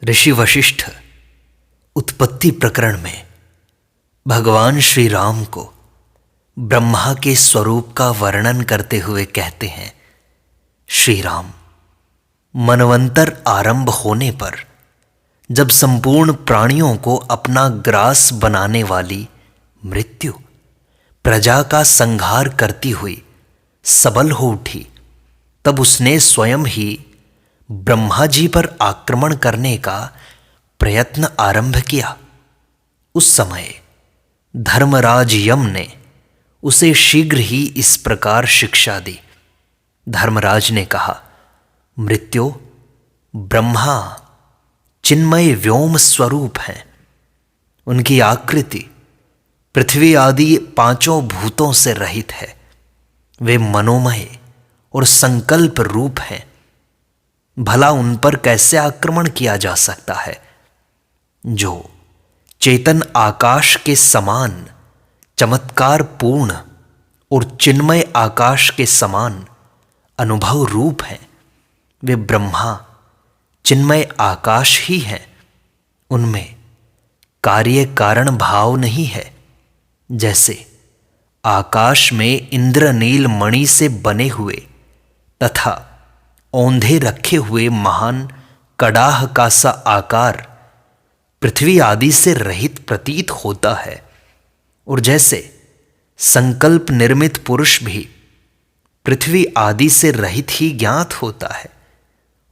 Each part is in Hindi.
ऋषि वशिष्ठ उत्पत्ति प्रकरण में भगवान श्री राम को ब्रह्मा के स्वरूप का वर्णन करते हुए कहते हैं, श्री राम, मनवंतर आरंभ होने पर जब संपूर्ण प्राणियों को अपना ग्रास बनाने वाली मृत्यु प्रजा का संहार करती हुई सबल हो उठी, तब उसने स्वयं ही ब्रह्मा जी पर आक्रमण करने का प्रयत्न आरंभ किया। उस समय धर्मराज यम ने उसे शीघ्र ही इस प्रकार शिक्षा दी। धर्मराज ने कहा, मृत्यु ब्रह्मा चिन्मय व्योम स्वरूप हैं। उनकी आकृति पृथ्वी आदि पांचों भूतों से रहित है। वे मनोमय और संकल्प रूप हैं। भला उन पर कैसे आक्रमण किया जा सकता है? जो चेतन आकाश के समान चमत्कार पूर्ण और चिन्मय आकाश के समान अनुभव रूप हैं, वे ब्रह्मा चिन्मय आकाश ही हैं। उनमें कार्य कारण भाव नहीं है। जैसे आकाश में इंद्रनील मणि से बने हुए तथा औंधे रखे हुए महान कड़ाह का सा आकार पृथ्वी आदि से रहित प्रतीत होता है, और जैसे संकल्प निर्मित पुरुष भी पृथ्वी आदि से रहित ही ज्ञात होता है,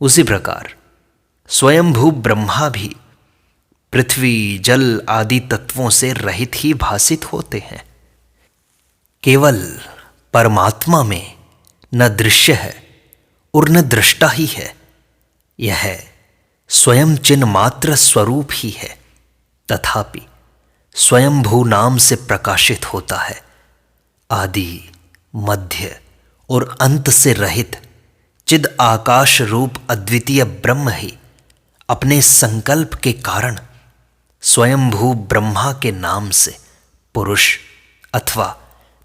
उसी प्रकार स्वयंभू ब्रह्मा भी पृथ्वी जल आदि तत्वों से रहित ही भासित होते हैं। केवल परमात्मा में न दृश्य है और न दृष्टा ही है। यह स्वयं चिन्ह मात्र स्वरूप ही है, तथापि स्वयंभू नाम से प्रकाशित होता है। आदि मध्य और अंत से रहित चिद आकाश रूप अद्वितीय ब्रह्म ही अपने संकल्प के कारण स्वयंभू ब्रह्मा के नाम से पुरुष अथवा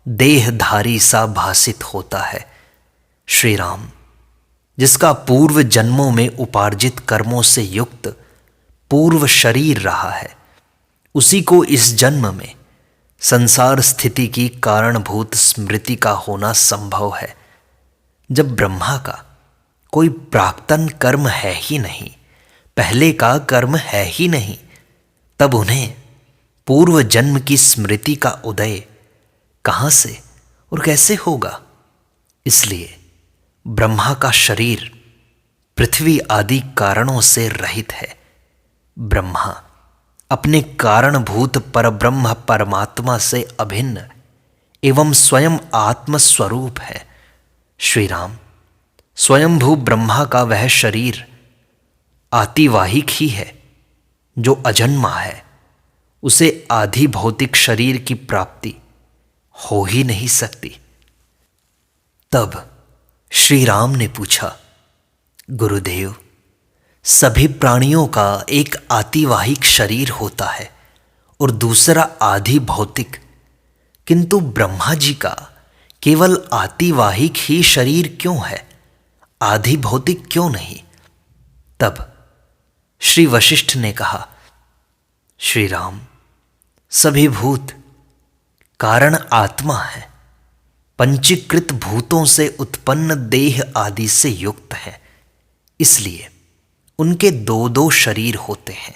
देहधारी सा भासित होता है। श्री राम, जिसका पूर्व जन्मों में उपार्जित कर्मों से युक्त पूर्व शरीर रहा है, उसी को इस जन्म में संसार स्थिति की कारणभूत स्मृति का होना संभव है। जब ब्रह्मा का कोई प्राक्तन कर्म है ही नहीं, पहले का कर्म है ही नहीं, तब उन्हें पूर्व जन्म की स्मृति का उदय कहां से और कैसे होगा? इसलिए ब्रह्मा का शरीर पृथ्वी आदि कारणों से रहित है। ब्रह्मा अपने कारणभूत परब्रह्म परमात्मा से अभिन्न एवं स्वयं आत्म स्वरूप है। श्री राम, स्वयंभू ब्रह्मा का वह शरीर आतिवाहिक ही है जो अजन्मा है। उसे आधि भौतिक शरीर की प्राप्ति हो ही नहीं सकती। तब श्री राम ने पूछा, गुरुदेव, सभी प्राणियों का एक आतिवाहिक शरीर होता है और दूसरा आधि भौतिक, किंतु ब्रह्मा जी का केवल आतिवाहिक ही शरीर क्यों है, आधि भौतिक क्यों नहीं? तब श्री वशिष्ठ ने कहा, श्री राम, सभी भूत कारण आत्मा है, पंचीकृत भूतों से उत्पन्न देह आदि से युक्त है। इसलिए उनके दो दो शरीर होते हैं,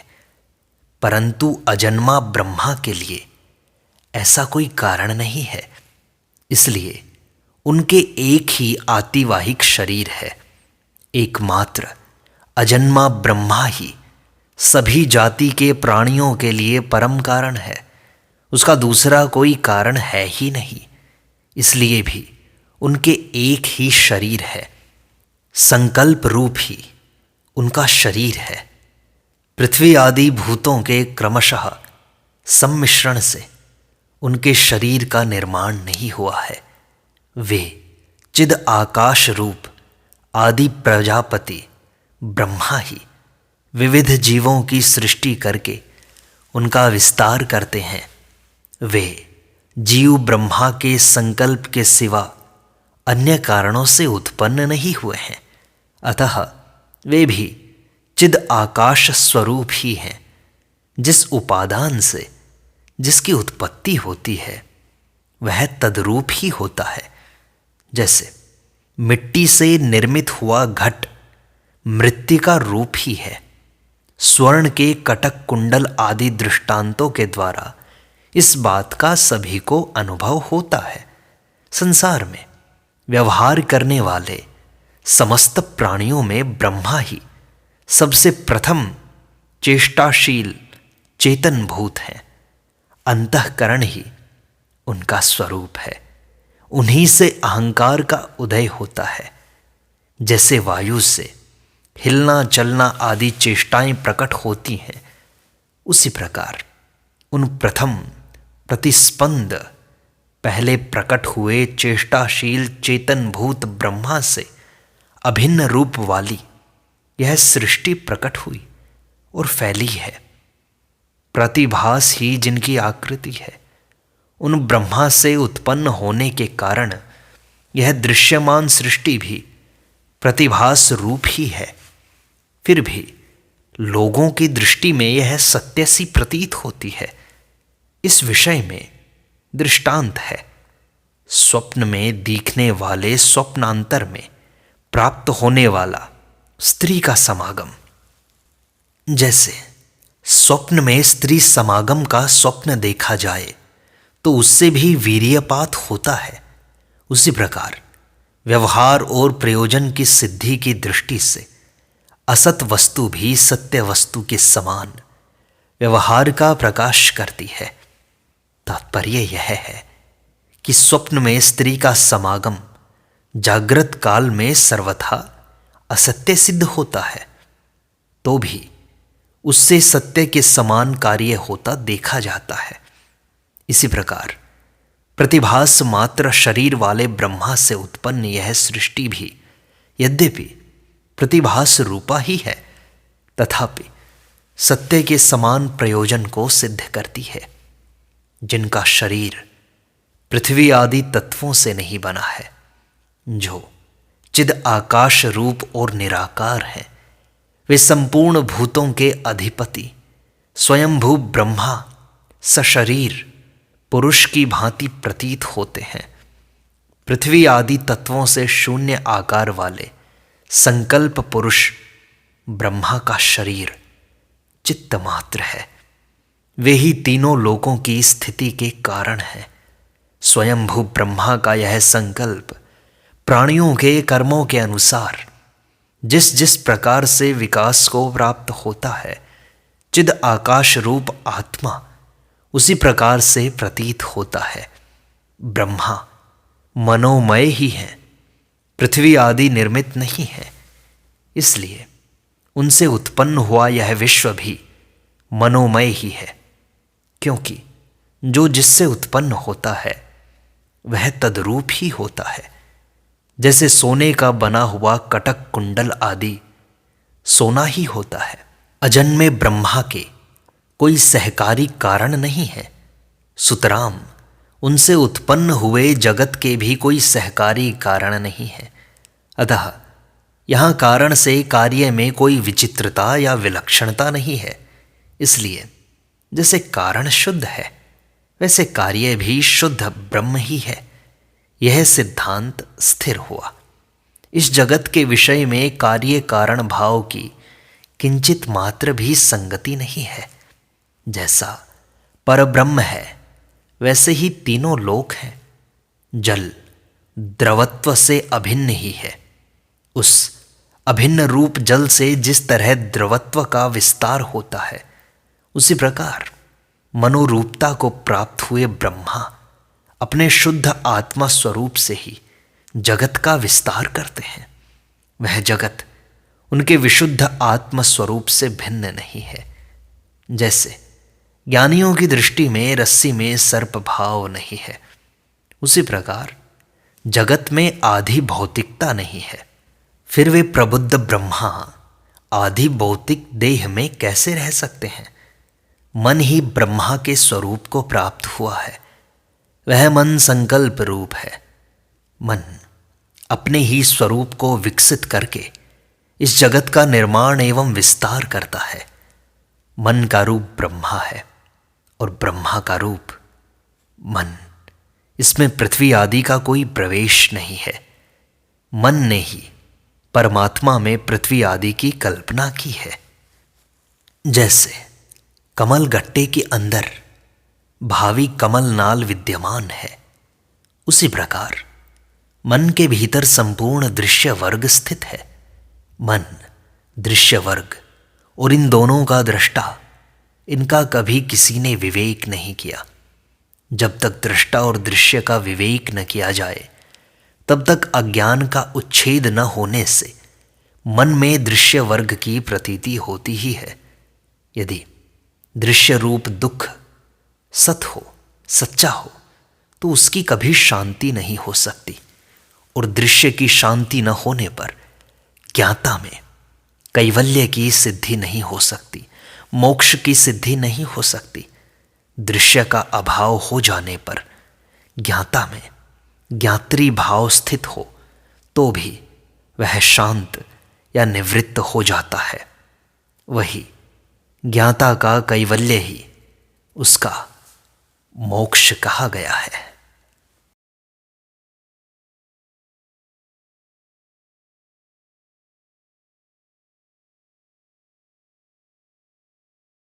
परंतु अजन्मा ब्रह्मा के लिए ऐसा कोई कारण नहीं है। इसलिए उनके एक ही आतिवाहिक शरीर है। एकमात्र अजन्मा ब्रह्मा ही सभी जाति के प्राणियों के लिए परम कारण है। उसका दूसरा कोई कारण है ही नहीं। इसलिए भी उनके एक ही शरीर है। संकल्प रूप ही उनका शरीर है। पृथ्वी आदि भूतों के क्रमशः सम्मिश्रण से उनके शरीर का निर्माण नहीं हुआ है। वे चिद आकाश रूप आदि प्रजापति ब्रह्मा ही विविध जीवों की सृष्टि करके उनका विस्तार करते हैं। वे जीव ब्रह्मा के संकल्प के सिवा अन्य कारणों से उत्पन्न नहीं हुए हैं। अतः वे भी चिद आकाश स्वरूप ही हैं। जिस उपादान से जिसकी उत्पत्ति होती है वह तद्रूप ही होता है। जैसे मिट्टी से निर्मित हुआ घट मृत्तिका रूप ही है। स्वर्ण के कटक कुंडल आदि दृष्टांतों के द्वारा इस बात का सभी को अनुभव होता है। संसार में व्यवहार करने वाले समस्त प्राणियों में ब्रह्मा ही सबसे प्रथम चेष्टाशील चेतन भूत हैं। अंतःकरण ही उनका स्वरूप है। उन्हीं से अहंकार का उदय होता है। जैसे वायु से हिलना चलना आदि चेष्टाएं प्रकट होती हैं, उसी प्रकार उन प्रथम प्रतिस्पंद पहले प्रकट हुए चेष्टाशील चेतन भूत ब्रह्मा से अभिन्न रूप वाली यह सृष्टि प्रकट हुई और फैली है। प्रतिभास ही जिनकी आकृति है, उन ब्रह्मा से उत्पन्न होने के कारण यह दृश्यमान सृष्टि भी प्रतिभास रूप ही है। फिर भी लोगों की दृष्टि में यह सत्य सी प्रतीत होती है। इस विषय में दृष्टांत है। स्वप्न में दिखने वाले स्वप्नांतर में प्राप्त होने वाला स्त्री का समागम। जैसे स्वप्न में स्त्री समागम का स्वप्न देखा जाए तो उससे भी वीर्यपात होता है। उसी प्रकार व्यवहार और प्रयोजन की सिद्धि की दृष्टि से असत वस्तु भी सत्य वस्तु के समान व्यवहार का प्रकाश करती है। तात्पर्य यह है कि स्वप्न में स्त्री का समागम जागृत काल में सर्वथा असत्य सिद्ध होता है, तो भी उससे सत्य के समान कार्य होता देखा जाता है। इसी प्रकार प्रतिभास मात्र शरीर वाले ब्रह्मा से उत्पन्न यह सृष्टि भी यद्यपि प्रतिभास रूपा ही है, तथापि सत्य के समान प्रयोजन को सिद्ध करती है। जिनका शरीर पृथ्वी आदि तत्वों से नहीं बना है, जो चिद आकाश रूप और निराकार हैं, वे संपूर्ण भूतों के अधिपति स्वयंभू ब्रह्मा सशरीर पुरुष की भांति प्रतीत होते हैं। पृथ्वी आदि तत्वों से शून्य आकार वाले संकल्प पुरुष ब्रह्मा का शरीर चित्त मात्र है। वे ही तीनों लोकों की स्थिति के कारण हैं। स्वयंभू ब्रह्मा का यह संकल्प प्राणियों के कर्मों के अनुसार जिस जिस प्रकार से विकास को प्राप्त होता है, चिद आकाश रूप आत्मा उसी प्रकार से प्रतीत होता है। ब्रह्मा मनोमय ही हैं, पृथ्वी आदि निर्मित नहीं है। इसलिए उनसे उत्पन्न हुआ यह विश्व भी मनोमय ही है, क्योंकि जो जिससे उत्पन्न होता है वह तद्रूप ही होता है। जैसे सोने का बना हुआ कटक कुंडल आदि सोना ही होता है। अजन्मे ब्रह्मा के कोई सहकारी कारण नहीं है, सुतराम उनसे उत्पन्न हुए जगत के भी कोई सहकारी कारण नहीं है। अतः यहाँ कारण से कार्य में कोई विचित्रता या विलक्षणता नहीं है। इसलिए जैसे कारण शुद्ध है, वैसे कार्य भी शुद्ध ब्रह्म ही है। यह सिद्धांत स्थिर हुआ। इस जगत के विषय में कार्य कारण भाव की किंचित मात्र भी संगति नहीं है। जैसा परब्रह्म है वैसे ही तीनों लोक हैं। जल द्रवत्व से अभिन्न ही है। उस अभिन्न रूप जल से जिस तरह द्रवत्व का विस्तार होता है, उसी प्रकार मनोरूपता को प्राप्त हुए ब्रह्मा अपने शुद्ध आत्मा स्वरूप से ही जगत का विस्तार करते हैं। वह जगत उनके विशुद्ध आत्म स्वरूप से भिन्न नहीं है। जैसे ज्ञानियों की दृष्टि में रस्सी में सर्प भाव नहीं है, उसी प्रकार जगत में आधि भौतिकता नहीं है। फिर वे प्रबुद्ध ब्रह्मा आधि भौतिक देह में कैसे रह सकते हैं? मन ही ब्रह्मा के स्वरूप को प्राप्त हुआ है। वह मन संकल्प रूप है। मन अपने ही स्वरूप को विकसित करके इस जगत का निर्माण एवं विस्तार करता है। मन का रूप ब्रह्मा है और ब्रह्मा का रूप मन। इसमें पृथ्वी आदि का कोई प्रवेश नहीं है। मन ने ही परमात्मा में पृथ्वी आदि की कल्पना की है। जैसे कमल गट्टे के अंदर भावी कमल नाल विद्यमान है, उसी प्रकार मन के भीतर संपूर्ण दृश्य वर्ग स्थित है। मन, दृश्य वर्ग और इन दोनों का दृष्टा, इनका कभी किसी ने विवेक नहीं किया। जब तक दृष्टा और दृश्य का विवेक न किया जाए, तब तक अज्ञान का उच्छेद न होने से मन में दृश्य वर्ग की प्रतीति होती ही है। यदि दृश्य रूप दुख सत हो, सच्चा हो, तो उसकी कभी शांति नहीं हो सकती। और दृश्य की शांति न होने पर ज्ञाता में कैवल्य की सिद्धि नहीं हो सकती, मोक्ष की सिद्धि नहीं हो सकती। दृश्य का अभाव हो जाने पर ज्ञाता में ज्ञात्री भाव स्थित हो तो भी वह शांत या निवृत्त हो जाता है। वही ज्ञाता का कैवल्य ही उसका मोक्ष कहा गया है।